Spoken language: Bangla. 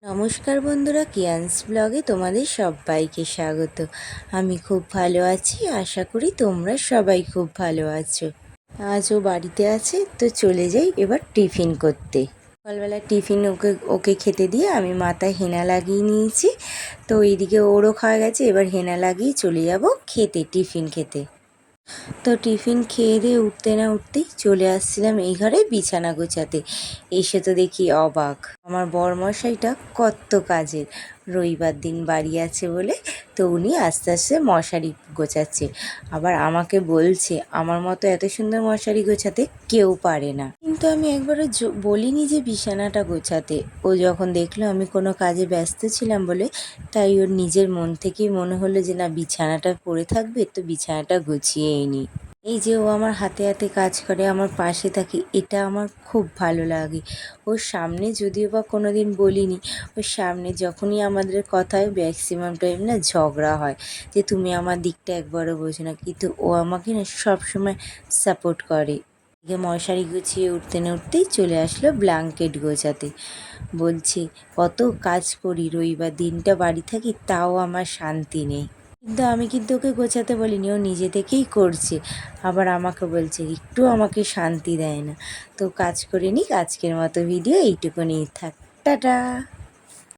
নমস্কার বন্ধুরা, কিয়ান্স ব্লগে তোমাদের সবাইকে স্বাগত। আমি খুব ভালো আছি, আশা করি তোমরা সবাই খুব ভালো আছো। আজও বাড়িতে আছে, তো চলে যাই এবার টিফিন করতে। সকালবেলা টিফিন ওকে খেতে দিয়ে আমি মাথায় হেনা লাগিয়ে নিয়েছি। তো এইদিকে ওরও খাওয়া গেছে, এবার হেনা লাগিয়ে চলে যাব টিফিন খেতে। তো টিফিন খেয়ে দিয়ে উঠতে না উঠতেই চলে আসছিলাম এই ঘরে বিছানা গোছাতে। এসে তো দেখি অবাক, আমার বরমশাইটা কত কাজের। রবিবার দিন বাড়ি আছে বলে তো উনি আস্তে আস্তে মশারি গোছাচ্ছে। আবার আমাকে বলছে আমার মতো এত সুন্দর মশারি গোছাতে কেউ পারে না। কিন্তু আমি একবারও বলিনি যে বিছানাটা গোছাতে। ও যখন দেখলো আমি কোনো কাজে ব্যস্ত ছিলাম বলে, তাই ওর নিজের মন থেকেই মনে হলো যে না, বিছানাটা পড়ে থাকবে, তো বিছানাটা গুছিয়েই নিই। এই যে ও আমার হাতে হাতে কাজ করে, আমার পাশে থাকে, এটা আমার খুব ভালো লাগে। ওর সামনে যদিও বা কোনো দিন বলিনি, ওর সামনে যখনই আমাদের কথায় ম্যাক্সিমাম টাইম না ঝগড়া হয় যে তুমি আমার দিকটা একবারও বোঝো না, কিন্তু ও আমাকে না সবসময় সাপোর্ট করে। মশারি গুছিয়ে উঠতে না উঠতেই চলে আসলো ব্ল্যাঙ্কেট গোছাতে। বলছি কত কাজ করি, রবিবার দিনটা বাড়ি থাকি, তাও আমার শান্তি নেই। কিন্তু আমি ওকে গোছাতে বলিনি, ও নিজে থেকেই করছে। আবার আমাকে বলছে, একটু আমাকে শান্তি দেয় না। তো কাজ করে নিক, আজকের মতো ভিডিও এইটুকুনি থাক, টাটা।